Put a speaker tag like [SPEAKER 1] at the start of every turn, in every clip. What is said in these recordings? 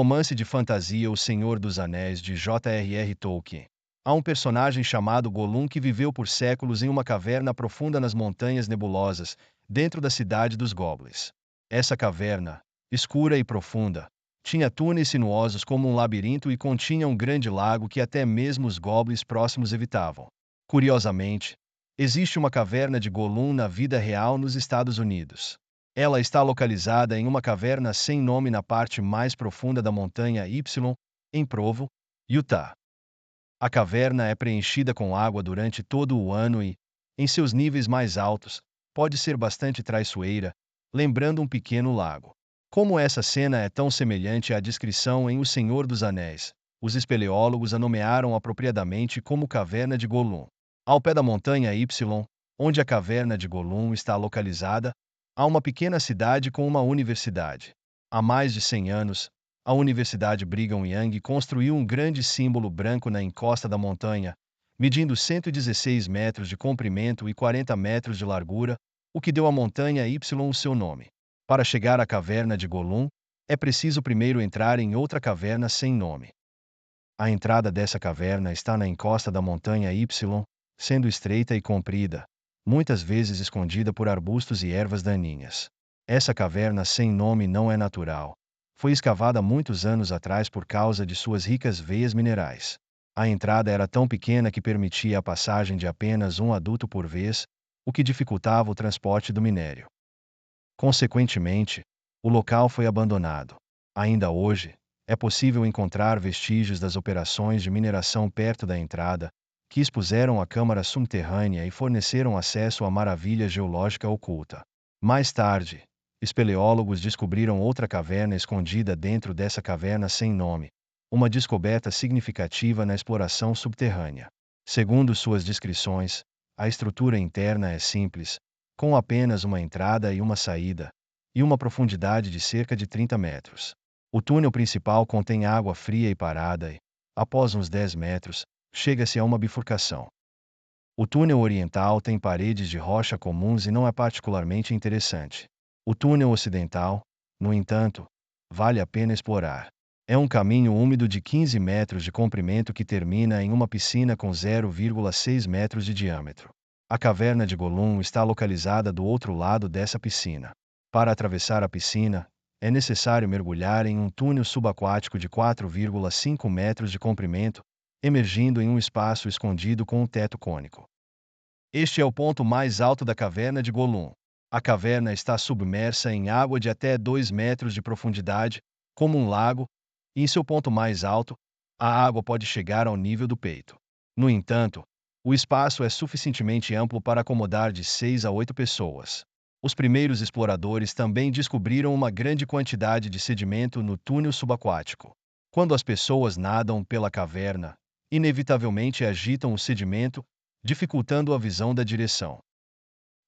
[SPEAKER 1] romance de fantasia O Senhor dos Anéis, de J.R.R. Tolkien. Há um personagem chamado Gollum que viveu por séculos em uma caverna profunda nas Montanhas Nebulosas, dentro da cidade dos Goblins. Essa caverna, escura e profunda, tinha túneis sinuosos como um labirinto e continha um grande lago que até mesmo os Goblins próximos evitavam. Curiosamente, existe uma caverna de Gollum na vida real nos Estados Unidos. Ela está localizada em uma caverna sem nome na parte mais profunda da montanha Y, em Provo, Utah. A caverna é preenchida com água durante todo o ano e, em seus níveis mais altos, pode ser bastante traiçoeira, lembrando um pequeno lago. Como essa cena é tão semelhante à descrição em O Senhor dos Anéis, os espeleólogos a nomearam apropriadamente como Caverna de Gollum. Ao pé da montanha Y, onde a caverna de Gollum está localizada, há uma pequena cidade com uma universidade. Há mais de 100 anos, a Universidade Brigham Young construiu um grande símbolo branco na encosta da montanha, medindo 116 metros de comprimento e 40 metros de largura, o que deu à montanha Y o seu nome. Para chegar à caverna de Gollum, é preciso primeiro entrar em outra caverna sem nome. A entrada dessa caverna está na encosta da montanha Y, sendo estreita e comprida, muitas vezes escondida por arbustos e ervas daninhas. Essa caverna sem nome não é natural. Foi escavada muitos anos atrás por causa de suas ricas veias minerais. A entrada era tão pequena que permitia a passagem de apenas um adulto por vez, o que dificultava o transporte do minério. Consequentemente, o local foi abandonado. Ainda hoje, é possível encontrar vestígios das operações de mineração perto da entrada, que expuseram a câmara subterrânea e forneceram acesso à maravilha geológica oculta. Mais tarde, espeleólogos descobriram outra caverna escondida dentro dessa caverna sem nome, uma descoberta significativa na exploração subterrânea. Segundo suas descrições, a estrutura interna é simples, com apenas uma entrada e uma saída, e uma profundidade de cerca de 30 metros. O túnel principal contém água fria e parada e, após uns 10 metros, chega-se a uma bifurcação. O túnel oriental tem paredes de rocha comuns e não é particularmente interessante. O túnel ocidental, no entanto, vale a pena explorar. É um caminho úmido de 15 metros de comprimento que termina em uma piscina com 0,6 metros de diâmetro. A caverna de Gollum está localizada do outro lado dessa piscina. Para atravessar a piscina, é necessário mergulhar em um túnel subaquático de 4,5 metros de comprimento, emergindo em um espaço escondido com um teto cônico. Este é o ponto mais alto da caverna de Gollum. A caverna está submersa em água de até 2 metros de profundidade, como um lago, e em seu ponto mais alto, a água pode chegar ao nível do peito. No entanto, o espaço é suficientemente amplo para acomodar de 6 a 8 pessoas. Os primeiros exploradores também descobriram uma grande quantidade de sedimento no túnel subaquático. Quando as pessoas nadam pela caverna, inevitavelmente agitam o sedimento, dificultando a visão da direção.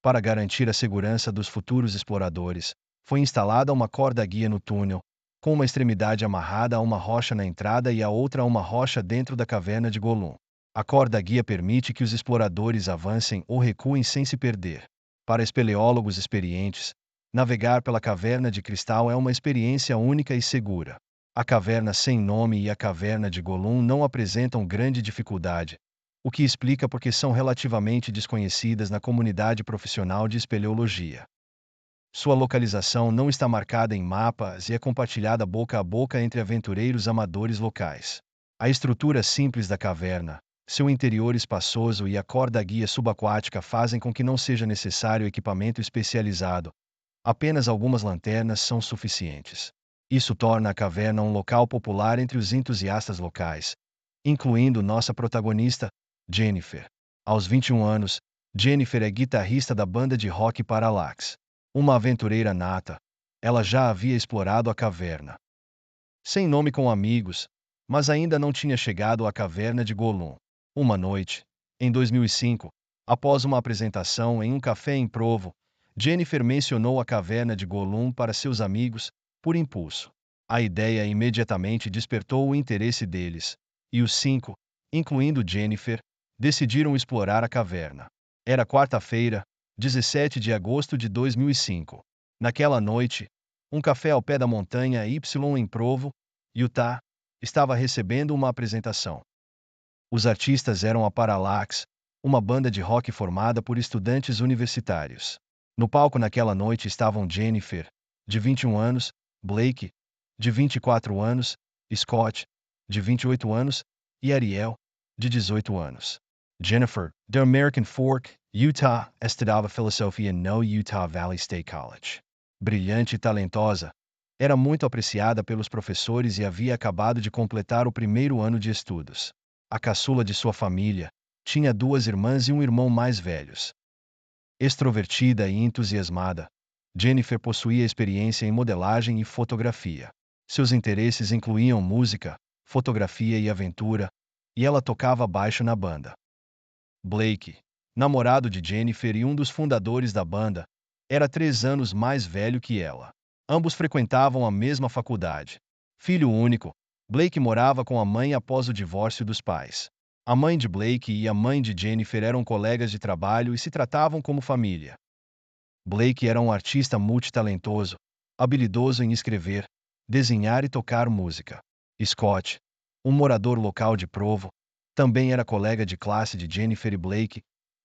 [SPEAKER 1] Para garantir a segurança dos futuros exploradores, foi instalada uma corda-guia no túnel, com uma extremidade amarrada a uma rocha na entrada e a outra a uma rocha dentro da caverna de Gollum. A corda-guia permite que os exploradores avancem ou recuem sem se perder. Para espeleólogos experientes, navegar pela caverna de cristal é uma experiência única e segura. A caverna sem nome e a caverna de Gollum não apresentam grande dificuldade, o que explica porque são relativamente desconhecidas na comunidade profissional de espeleologia. Sua localização não está marcada em mapas e é compartilhada boca a boca entre aventureiros amadores locais. A estrutura simples da caverna, seu interior espaçoso e a corda-guia subaquática fazem com que não seja necessário equipamento especializado. Apenas algumas lanternas são suficientes. Isso torna a caverna um local popular entre os entusiastas locais, incluindo nossa protagonista, Jennifer. Aos 21 anos, Jennifer é guitarrista da banda de rock Parallax. Uma aventureira nata, ela já havia explorado a caverna sem nome com amigos, mas ainda não tinha chegado à caverna de Gollum. Uma noite, em 2005, após uma apresentação em um café em Provo, Jennifer mencionou a caverna de Gollum para seus amigos, por impulso. A ideia imediatamente despertou o interesse deles, e os 5, incluindo Jennifer, decidiram explorar a caverna. Era quarta-feira, 17 de agosto de 2005. Naquela noite, um café ao pé da montanha Y em Provo, Utah, estava recebendo uma apresentação. Os artistas eram a Parallax, uma banda de rock formada por estudantes universitários. No palco naquela noite estavam Jennifer, de 21 anos, Blake, de 24 anos, Scott, de 28 anos, e Ariel, de 18 anos. Jennifer, de American Fork, Utah, estudava filosofia no Utah Valley State College. Brilhante e talentosa, era muito apreciada pelos professores e havia acabado de completar o primeiro ano de estudos. A caçula de sua família, tinha 2 irmãs e um irmão mais velhos. Extrovertida e entusiasmada, Jennifer possuía experiência em modelagem e fotografia. Seus interesses incluíam música, fotografia e aventura, e ela tocava baixo na banda. Blake, namorado de Jennifer e um dos fundadores da banda, era 3 anos mais velho que ela. Ambos frequentavam a mesma faculdade. Filho único, Blake morava com a mãe após o divórcio dos pais. A mãe de Blake e a mãe de Jennifer eram colegas de trabalho e se tratavam como família. Blake era um artista multitalentoso, habilidoso em escrever, desenhar e tocar música. Scott, um morador local de Provo, também era colega de classe de Jennifer e Blake,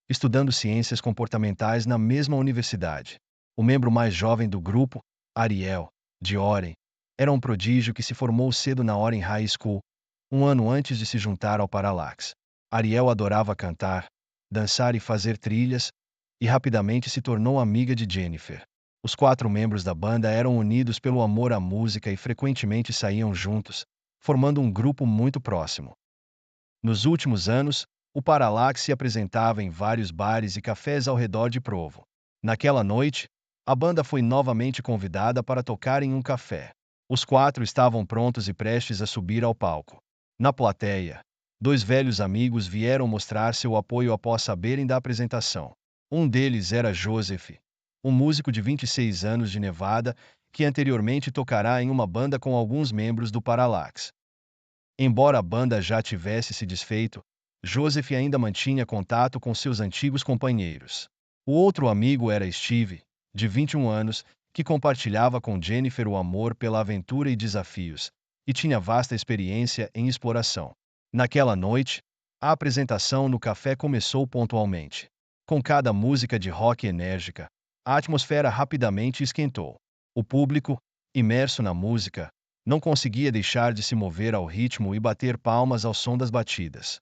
[SPEAKER 1] estudando ciências comportamentais na mesma universidade. O membro mais jovem do grupo, Ariel, de Oren, era um prodígio que se formou cedo na Oren High School, um ano antes de se juntar ao Parallax. Ariel adorava cantar, dançar e fazer trilhas, e rapidamente se tornou amiga de Jennifer. Os 4 membros da banda eram unidos pelo amor à música e frequentemente saíam juntos, formando um grupo muito próximo. Nos últimos anos, o Parallax se apresentava em vários bares e cafés ao redor de Provo. Naquela noite, a banda foi novamente convidada para tocar em um café. Os 4 estavam prontos e prestes a subir ao palco. Na plateia, 2 velhos amigos vieram mostrar seu apoio após saberem da apresentação. Um deles era Joseph, um músico de 26 anos de Nevada, que anteriormente tocará em uma banda com alguns membros do Parallax. Embora a banda já tivesse se desfeito, Joseph ainda mantinha contato com seus antigos companheiros. O outro amigo era Steve, de 21 anos, que compartilhava com Jennifer o amor pela aventura e desafios, e tinha vasta experiência em exploração. Naquela noite, a apresentação no café começou pontualmente. Com cada música de rock enérgica, a atmosfera rapidamente esquentou. O público, imerso na música, não conseguia deixar de se mover ao ritmo e bater palmas ao som das batidas.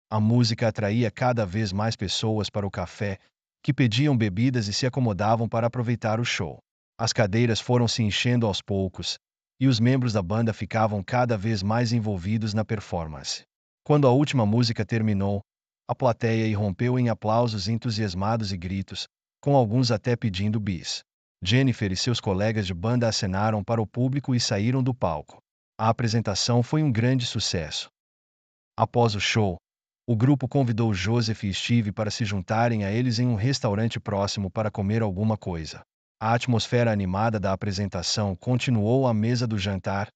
[SPEAKER 1] A música atraía cada vez mais pessoas para o café, que pediam bebidas e se acomodavam para aproveitar o show. As cadeiras foram se enchendo aos poucos, e os membros da banda ficavam cada vez mais envolvidos na performance. Quando a última música terminou, a plateia irrompeu em aplausos entusiasmados e gritos, com alguns até pedindo bis. Jennifer e seus colegas de banda acenaram para o público e saíram do palco. A apresentação foi um grande sucesso. Após o show, o grupo convidou Joseph e Steve para se juntarem a eles em um restaurante próximo para comer alguma coisa. A atmosfera animada da apresentação continuou à mesa do jantar,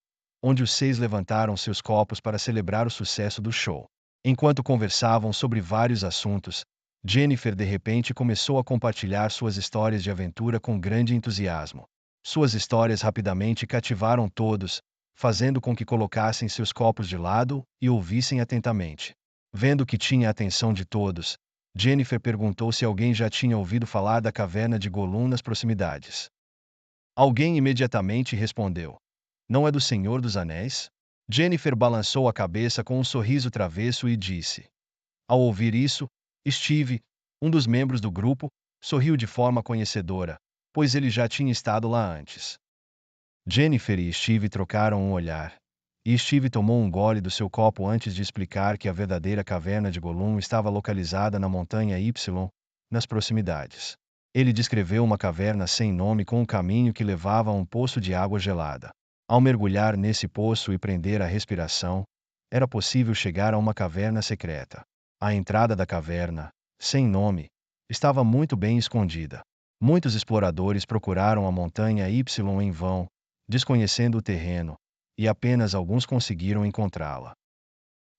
[SPEAKER 1] onde os 6 levantaram seus copos para celebrar o sucesso do show. Enquanto conversavam sobre vários assuntos, Jennifer de repente começou a compartilhar suas histórias de aventura com grande entusiasmo. Suas histórias rapidamente cativaram todos, fazendo com que colocassem seus copos de lado e ouvissem atentamente. Vendo que tinha a atenção de todos, Jennifer perguntou se alguém já tinha ouvido falar da caverna de Gollum nas proximidades. Alguém imediatamente respondeu: "Não é do Senhor dos Anéis?" Jennifer balançou a cabeça com um sorriso travesso e disse. Ao ouvir isso, Steve, um dos membros do grupo, sorriu de forma conhecedora, pois ele já tinha estado lá antes. Jennifer e Steve trocaram um olhar, e Steve tomou um gole do seu copo antes de explicar que a verdadeira caverna de Gollum estava localizada na montanha Y, nas proximidades. Ele descreveu uma caverna sem nome com um caminho que levava a um poço de água gelada. Ao mergulhar nesse poço e prender a respiração, era possível chegar a uma caverna secreta. A entrada da caverna, sem nome, estava muito bem escondida. Muitos exploradores procuraram a montanha Y em vão, desconhecendo o terreno, e apenas alguns conseguiram encontrá-la.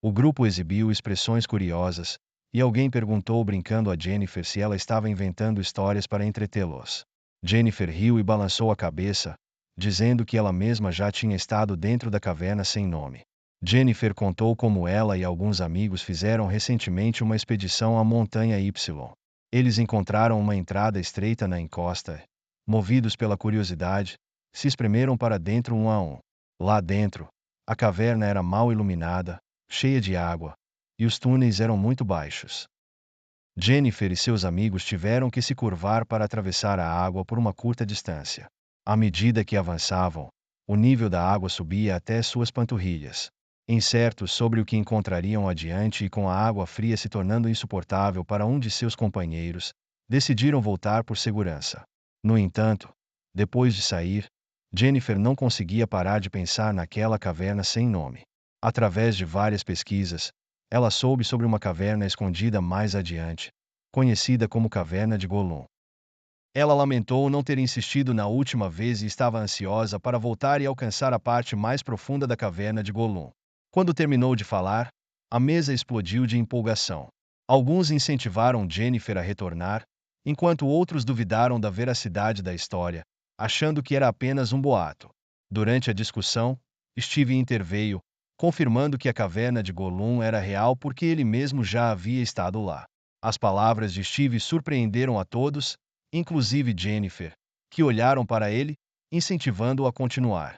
[SPEAKER 1] O grupo exibiu expressões curiosas, e alguém perguntou brincando a Jennifer se ela estava inventando histórias para entretê-los. Jennifer riu e balançou a cabeça, dizendo que ela mesma já tinha estado dentro da caverna sem nome. Jennifer contou como ela e alguns amigos fizeram recentemente uma expedição à Montanha Y. Eles encontraram uma entrada estreita na encosta. Movidos pela curiosidade, se espremeram para dentro um a um. Lá dentro, a caverna era mal iluminada, cheia de água, e os túneis eram muito baixos. Jennifer e seus amigos tiveram que se curvar para atravessar a água por uma curta distância. À medida que avançavam, o nível da água subia até suas panturrilhas. Incertos sobre o que encontrariam adiante e com a água fria se tornando insuportável para um de seus companheiros, decidiram voltar por segurança. No entanto, depois de sair, Jennifer não conseguia parar de pensar naquela caverna sem nome. Através de várias pesquisas, ela soube sobre uma caverna escondida mais adiante, conhecida como Caverna de Golum. Ela lamentou não ter insistido na última vez e estava ansiosa para voltar e alcançar a parte mais profunda da Caverna de Golum. Quando terminou de falar, a mesa explodiu de empolgação. Alguns incentivaram Jennifer a retornar, enquanto outros duvidaram da veracidade da história, achando que era apenas um boato. Durante a discussão, Steve interveio, confirmando que a caverna de Golum era real porque ele mesmo já havia estado lá. As palavras de Steve surpreenderam a todos, inclusive Jennifer, que olharam para ele, incentivando-o a continuar.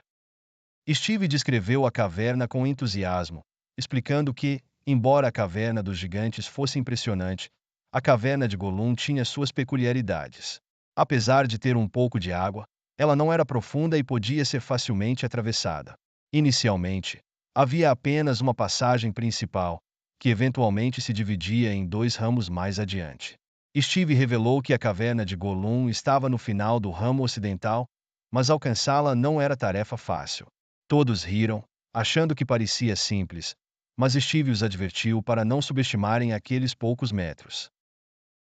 [SPEAKER 1] Steve descreveu a caverna com entusiasmo, explicando que, embora a caverna dos gigantes fosse impressionante, a caverna de Golum tinha suas peculiaridades. Apesar de ter um pouco de água, ela não era profunda e podia ser facilmente atravessada. Inicialmente, havia apenas uma passagem principal, que eventualmente se dividia em dois ramos mais adiante. Steve revelou que a caverna de Golum estava no final do ramo ocidental, mas alcançá-la não era tarefa fácil. Todos riram, achando que parecia simples, mas Steve os advertiu para não subestimarem aqueles poucos metros.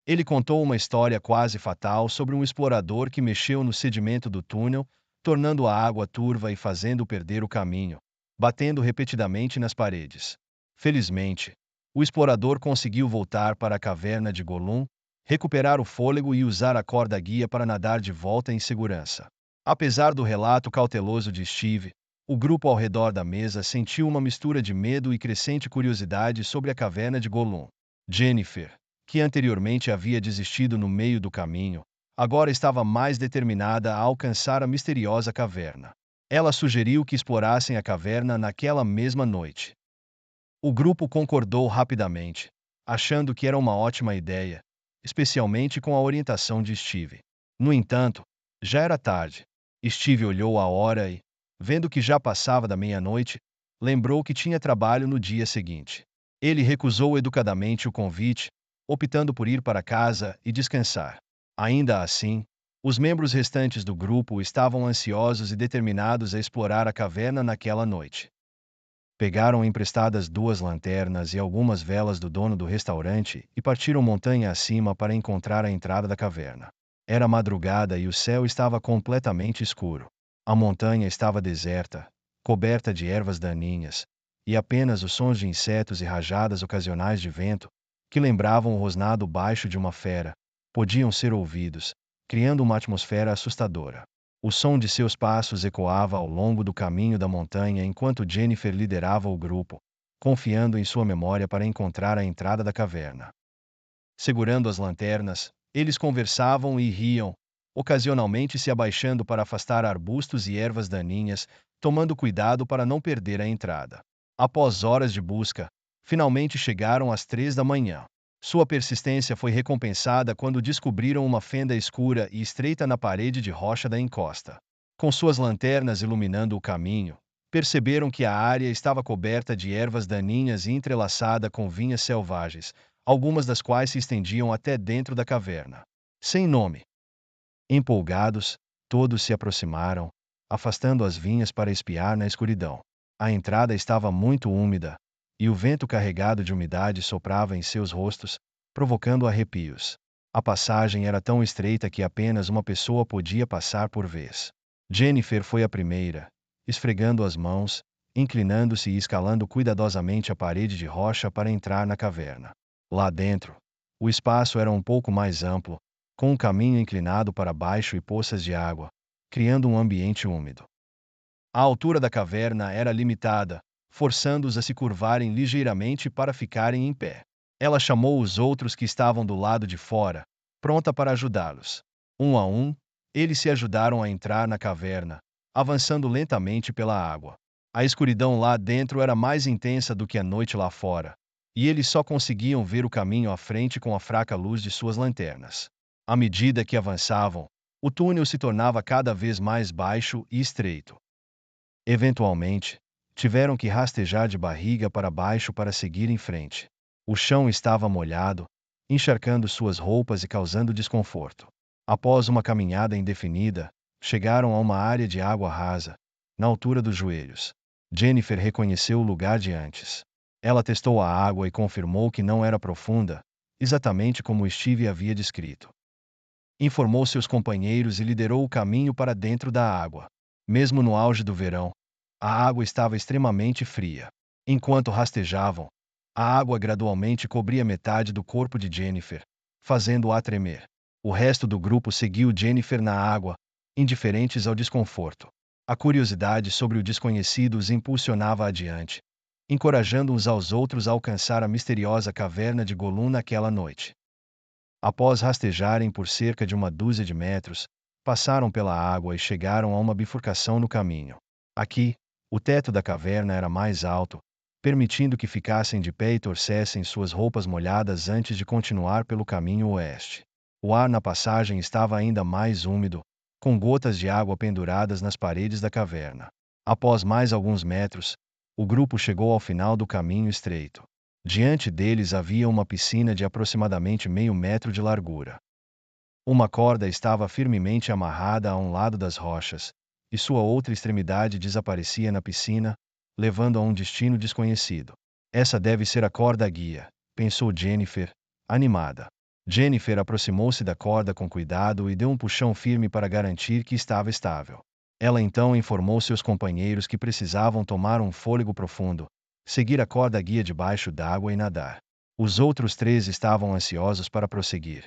[SPEAKER 1] Ele contou uma história quase fatal sobre um explorador que mexeu no sedimento do túnel, tornando a água turva e fazendo perder o caminho, batendo repetidamente nas paredes. Felizmente, o explorador conseguiu voltar para a caverna de Golum, recuperar o fôlego e usar a corda guia para nadar de volta em segurança. Apesar do relato cauteloso de Steve, o grupo ao redor da mesa sentiu uma mistura de medo e crescente curiosidade sobre a caverna de Golum. Jennifer, que anteriormente havia desistido no meio do caminho, agora estava mais determinada a alcançar a misteriosa caverna. Ela sugeriu que explorassem a caverna naquela mesma noite. O grupo concordou rapidamente, achando que era uma ótima ideia, especialmente com a orientação de Steve. No entanto, já era tarde. Steve olhou a hora e, vendo que já passava da meia-noite, lembrou que tinha trabalho no dia seguinte. Ele recusou educadamente o convite, optando por ir para casa e descansar. Ainda assim, os membros restantes do grupo estavam ansiosos e determinados a explorar a caverna naquela noite. Pegaram emprestadas 2 lanternas e algumas velas do dono do restaurante e partiram montanha acima para encontrar a entrada da caverna. Era madrugada e o céu estava completamente escuro. A montanha estava deserta, coberta de ervas daninhas, e apenas os sons de insetos e rajadas ocasionais de vento, que lembravam o rosnado baixo de uma fera, podiam ser ouvidos, criando uma atmosfera assustadora. O som de seus passos ecoava ao longo do caminho da montanha enquanto Jennifer liderava o grupo, confiando em sua memória para encontrar a entrada da caverna. Segurando as lanternas, eles conversavam e riam, ocasionalmente se abaixando para afastar arbustos e ervas daninhas, tomando cuidado para não perder a entrada. Após horas de busca, finalmente chegaram às 3 da manhã. Sua persistência foi recompensada quando descobriram uma fenda escura e estreita na parede de rocha da encosta. Com suas lanternas iluminando o caminho, perceberam que a área estava coberta de ervas daninhas e entrelaçada com vinhas selvagens, algumas das quais se estendiam até dentro da caverna. Sem nome. Empolgados, todos se aproximaram, afastando as vinhas para espiar na escuridão. A entrada estava muito úmida, e o vento carregado de umidade soprava em seus rostos, provocando arrepios. A passagem era tão estreita que apenas uma pessoa podia passar por vez. Jennifer foi a primeira, esfregando as mãos, inclinando-se e escalando cuidadosamente a parede de rocha para entrar na caverna. Lá dentro, o espaço era um pouco mais amplo, com um caminho inclinado para baixo e poças de água, criando um ambiente úmido. A altura da caverna era limitada, forçando-os a se curvarem ligeiramente para ficarem em pé. Ela chamou os outros que estavam do lado de fora, pronta para ajudá-los. Um a um, eles se ajudaram a entrar na caverna, avançando lentamente pela água. A escuridão lá dentro era mais intensa do que a noite lá fora, e eles só conseguiam ver o caminho à frente com a fraca luz de suas lanternas. À medida que avançavam, o túnel se tornava cada vez mais baixo e estreito. Eventualmente, tiveram que rastejar de barriga para baixo para seguir em frente. O chão estava molhado, encharcando suas roupas e causando desconforto. Após uma caminhada indefinida, chegaram a uma área de água rasa, na altura dos joelhos. Jennifer reconheceu o lugar de antes. Ela testou a água e confirmou que não era profunda, exatamente como Steve havia descrito. Informou seus companheiros e liderou o caminho para dentro da água. Mesmo no auge do verão, a água estava extremamente fria. Enquanto rastejavam, a água gradualmente cobria metade do corpo de Jennifer, fazendo-a tremer. O resto do grupo seguiu Jennifer na água, indiferentes ao desconforto. A curiosidade sobre o desconhecido os impulsionava adiante, encorajando uns aos outros a alcançar a misteriosa caverna de Gollum naquela noite. Após rastejarem por cerca de uma dúzia de metros, passaram pela água e chegaram a uma bifurcação no caminho. Aqui, o teto da caverna era mais alto, permitindo que ficassem de pé e torcessem suas roupas molhadas antes de continuar pelo caminho oeste. O ar na passagem estava ainda mais úmido, com gotas de água penduradas nas paredes da caverna. Após mais alguns metros, o grupo chegou ao final do caminho estreito. Diante deles havia uma piscina de aproximadamente meio metro de largura. Uma corda estava firmemente amarrada a um lado das rochas, e sua outra extremidade desaparecia na piscina, levando a um destino desconhecido. Essa deve ser a corda guia, pensou Jennifer, animada. Jennifer aproximou-se da corda com cuidado e deu um puxão firme para garantir que estava estável. Ela então informou seus companheiros que precisavam tomar um fôlego profundo, seguir a corda guia debaixo d'água e nadar. Os outros 3 estavam ansiosos para prosseguir,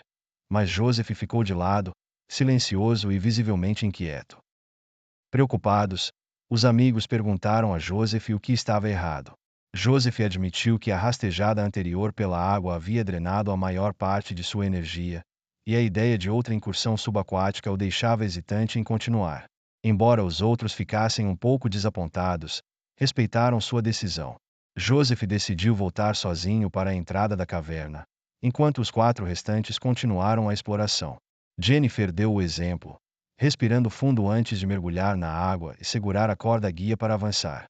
[SPEAKER 1] mas Joseph ficou de lado, silencioso e visivelmente inquieto. Preocupados, os amigos perguntaram a Joseph o que estava errado. Joseph admitiu que a rastejada anterior pela água havia drenado a maior parte de sua energia, e a ideia de outra incursão subaquática o deixava hesitante em continuar. Embora os outros ficassem um pouco desapontados, respeitaram sua decisão. Joseph decidiu voltar sozinho para a entrada da caverna, enquanto os 4 restantes continuaram a exploração. Jennifer deu o exemplo, respirando fundo antes de mergulhar na água e segurar a corda guia para avançar.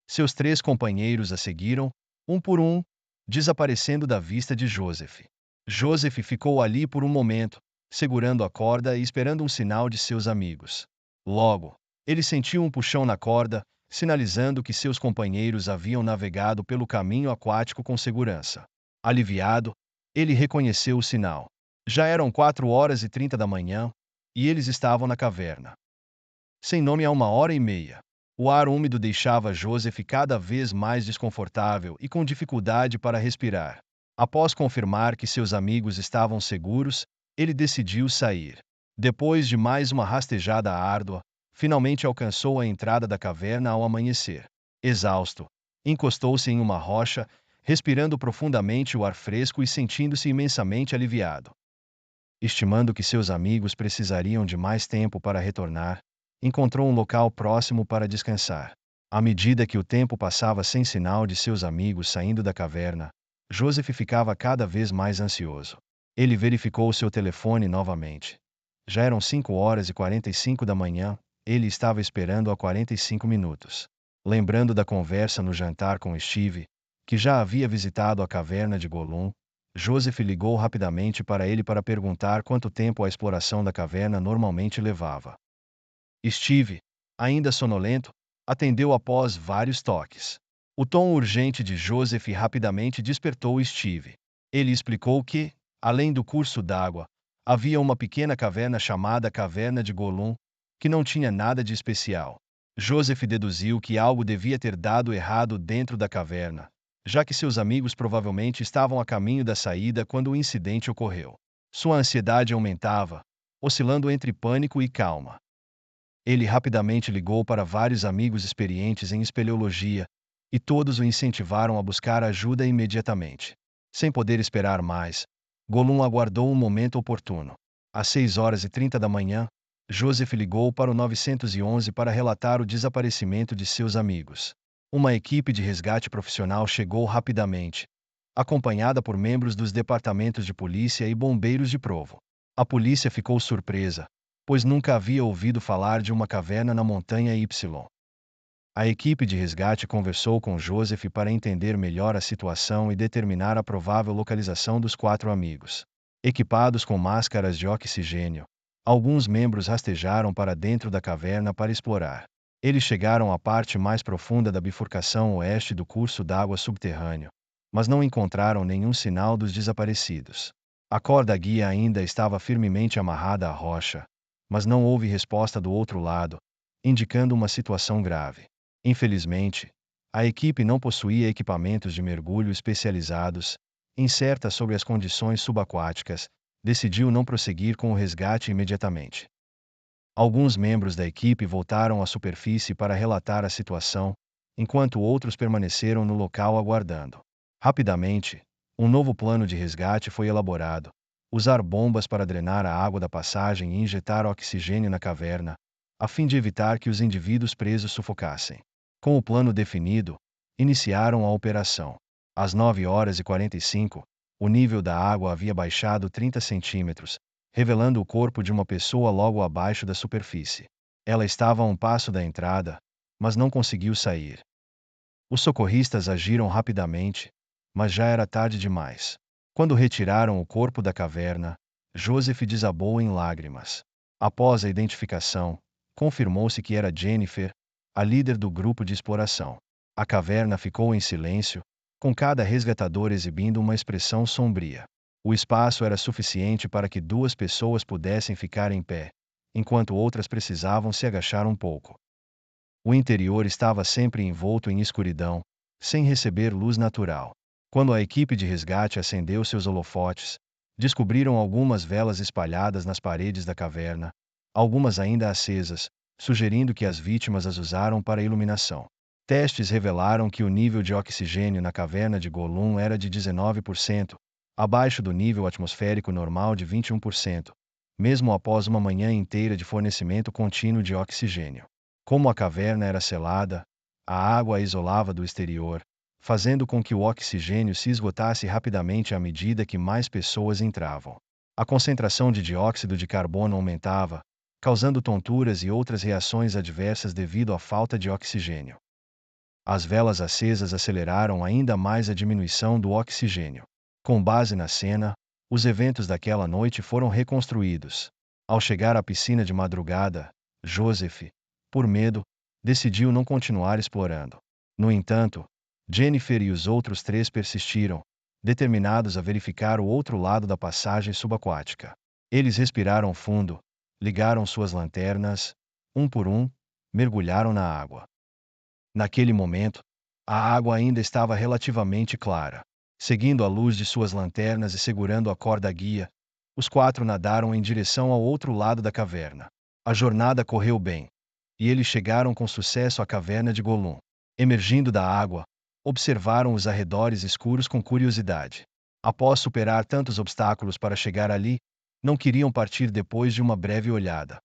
[SPEAKER 1] Seus 3 companheiros a seguiram, um por um, desaparecendo da vista de Joseph. Joseph ficou ali por um momento, segurando a corda e esperando um sinal de seus amigos. Logo, ele sentiu um puxão na corda, sinalizando que seus companheiros haviam navegado pelo caminho aquático com segurança. Aliviado, ele reconheceu o sinal. Já eram 4h30 da manhã, e eles estavam na caverna. Sem nome há 1h30. O ar úmido deixava Joseph cada vez mais desconfortável e com dificuldade para respirar. Após confirmar que seus amigos estavam seguros, ele decidiu sair. Depois de mais uma rastejada árdua, finalmente alcançou a entrada da caverna ao amanhecer. Exausto, encostou-se em uma rocha, respirando profundamente o ar fresco e sentindo-se imensamente aliviado. Estimando que seus amigos precisariam de mais tempo para retornar, encontrou um local próximo para descansar. À medida que o tempo passava sem sinal de seus amigos saindo da caverna, Joseph ficava cada vez mais ansioso. Ele verificou seu telefone novamente. Já eram 5h45 da manhã, ele estava esperando há 45 minutos. Lembrando da conversa no jantar com Steve, que já havia visitado a caverna de Gollum, Joseph ligou rapidamente para ele para perguntar quanto tempo a exploração da caverna normalmente levava. Steve, ainda sonolento, atendeu após vários toques. O tom urgente de Joseph rapidamente despertou Steve. Ele explicou que, além do curso d'água, havia uma pequena caverna chamada Caverna de Gollum, que não tinha nada de especial. Joseph deduziu que algo devia ter dado errado dentro da caverna, já que seus amigos provavelmente estavam a caminho da saída quando o incidente ocorreu. Sua ansiedade aumentava, oscilando entre pânico e calma. Ele rapidamente ligou para vários amigos experientes em espeleologia, e todos o incentivaram a buscar ajuda imediatamente. Sem poder esperar mais, Gollum aguardou um momento oportuno. Às 6h30 da manhã, Joseph ligou para o 911 para relatar o desaparecimento de seus amigos. Uma equipe de resgate profissional chegou rapidamente, acompanhada por membros dos departamentos de polícia e bombeiros de Provo. A polícia ficou surpresa, pois nunca havia ouvido falar de uma caverna na Montanha Y. A equipe de resgate conversou com Joseph para entender melhor a situação e determinar a provável localização dos 4 amigos. Equipados com máscaras de oxigênio, alguns membros rastejaram para dentro da caverna para explorar. Eles chegaram à parte mais profunda da bifurcação oeste do curso d'água subterrâneo, mas não encontraram nenhum sinal dos desaparecidos. A corda guia ainda estava firmemente amarrada à rocha, mas não houve resposta do outro lado, indicando uma situação grave. Infelizmente, a equipe não possuía equipamentos de mergulho especializados, incerta sobre as condições subaquáticas, decidiu não prosseguir com o resgate imediatamente. Alguns membros da equipe voltaram à superfície para relatar a situação, enquanto outros permaneceram no local aguardando. Rapidamente, um novo plano de resgate foi elaborado: usar bombas para drenar a água da passagem e injetar oxigênio na caverna, a fim de evitar que os indivíduos presos sufocassem. Com o plano definido, iniciaram a operação. Às 9h45, o nível da água havia baixado 30 centímetros, revelando o corpo de uma pessoa logo abaixo da superfície. Ela estava a um passo da entrada, mas não conseguiu sair. Os socorristas agiram rapidamente, mas já era tarde demais. Quando retiraram o corpo da caverna, Joseph desabou em lágrimas. Após a identificação, confirmou-se que era Jennifer, a líder do grupo de exploração. A caverna ficou em silêncio, com cada resgatador exibindo uma expressão sombria. O espaço era suficiente para que 2 pessoas pudessem ficar em pé, enquanto outras precisavam se agachar um pouco. O interior estava sempre envolto em escuridão, sem receber luz natural. Quando a equipe de resgate acendeu seus holofotes, descobriram algumas velas espalhadas nas paredes da caverna, algumas ainda acesas, sugerindo que as vítimas as usaram para iluminação. Testes revelaram que o nível de oxigênio na caverna de Gollum era de 19%, abaixo do nível atmosférico normal de 21%, mesmo após uma manhã inteira de fornecimento contínuo de oxigênio. Como a caverna era selada, a água a isolava do exterior, fazendo com que o oxigênio se esgotasse rapidamente à medida que mais pessoas entravam. A concentração de dióxido de carbono aumentava, causando tonturas e outras reações adversas devido à falta de oxigênio. As velas acesas aceleraram ainda mais a diminuição do oxigênio. Com base na cena, os eventos daquela noite foram reconstruídos. Ao chegar à piscina de madrugada, Joseph, por medo, decidiu não continuar explorando. No entanto, Jennifer e os outros 3 persistiram, determinados a verificar o outro lado da passagem subaquática. Eles respiraram fundo, ligaram suas lanternas, um por um, mergulharam na água. Naquele momento, a água ainda estava relativamente clara. Seguindo a luz de suas lanternas e segurando a corda guia, os 4 nadaram em direção ao outro lado da caverna. A jornada correu bem, e eles chegaram com sucesso à caverna de Gollum. Emergindo da água, observaram os arredores escuros com curiosidade. Após superar tantos obstáculos para chegar ali, não queriam partir depois de uma breve olhada.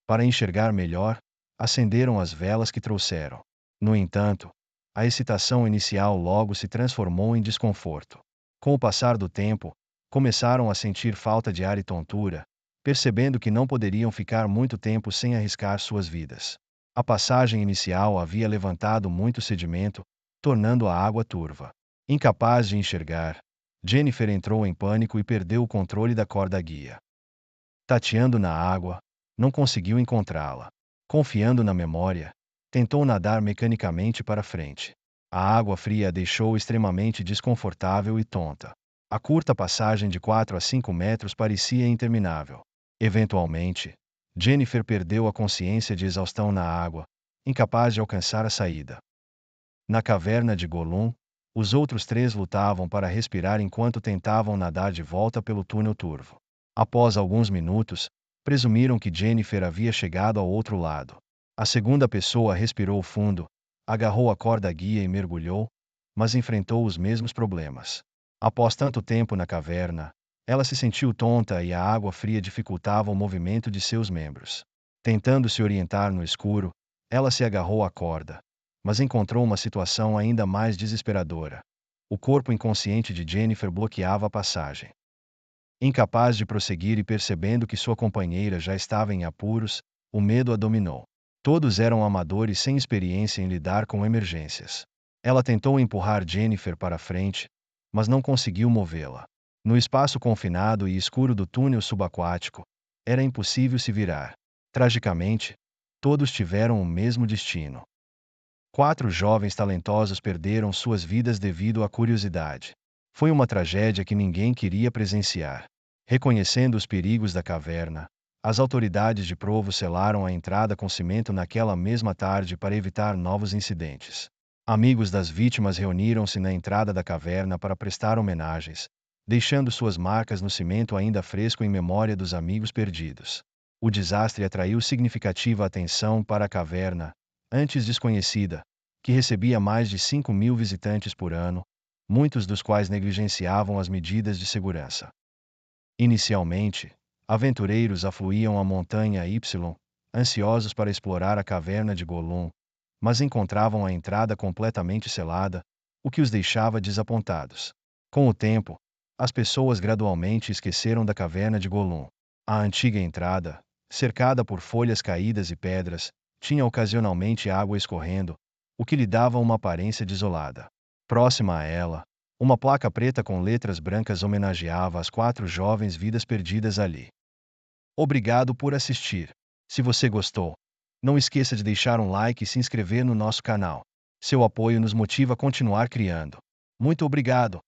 [SPEAKER 1] Para enxergar melhor, acenderam as velas que trouxeram. No entanto, a excitação inicial logo se transformou em desconforto. Com o passar do tempo, começaram a sentir falta de ar e tontura, percebendo que não poderiam ficar muito tempo sem arriscar suas vidas. A passagem inicial havia levantado muito sedimento, tornando a água turva. Incapaz de enxergar, Jennifer entrou em pânico e perdeu o controle da corda guia. Tateando na água, não conseguiu encontrá-la. Confiando na memória, tentou nadar mecanicamente para frente. A água fria a deixou extremamente desconfortável e tonta. A curta passagem de 4 a 5 metros parecia interminável. Eventualmente, Jennifer perdeu a consciência de exaustão na água, incapaz de alcançar a saída. Na caverna de Gollum, os outros 3 lutavam para respirar enquanto tentavam nadar de volta pelo túnel turvo. Após alguns minutos, Presumiram que Jennifer havia chegado ao outro lado. A segunda pessoa respirou fundo, agarrou a corda guia e mergulhou, mas enfrentou os mesmos problemas. Após tanto tempo na caverna, ela se sentiu tonta e a água fria dificultava o movimento de seus membros. Tentando se orientar no escuro, ela se agarrou à corda, mas encontrou uma situação ainda mais desesperadora. O corpo inconsciente de Jennifer bloqueava a passagem. Incapaz de prosseguir e percebendo que sua companheira já estava em apuros, o medo a dominou. Todos eram amadores sem experiência em lidar com emergências. Ela tentou empurrar Jennifer para frente, mas não conseguiu movê-la. No espaço confinado e escuro do túnel subaquático, era impossível se virar. Tragicamente, todos tiveram o mesmo destino. 4 jovens talentosos perderam suas vidas devido à curiosidade. Foi uma tragédia que ninguém queria presenciar. Reconhecendo os perigos da caverna, as autoridades de Provo selaram a entrada com cimento naquela mesma tarde para evitar novos incidentes. Amigos das vítimas reuniram-se na entrada da caverna para prestar homenagens, deixando suas marcas no cimento ainda fresco em memória dos amigos perdidos. O desastre atraiu significativa atenção para a caverna, antes desconhecida, que recebia mais de 5.000 visitantes por ano, muitos dos quais negligenciavam as medidas de segurança. Inicialmente, aventureiros afluíam a montanha Y, ansiosos para explorar a caverna de Gollum, mas encontravam a entrada completamente selada, o que os deixava desapontados. Com o tempo, as pessoas gradualmente esqueceram da caverna de Gollum. A antiga entrada, cercada por folhas caídas e pedras, tinha ocasionalmente água escorrendo, o que lhe dava uma aparência desolada. Próxima a ela, uma placa preta com letras brancas homenageava as 4 jovens vidas perdidas ali. Obrigado por assistir. Se você gostou, não esqueça de deixar um like e se inscrever no nosso canal. Seu apoio nos motiva a continuar criando. Muito obrigado!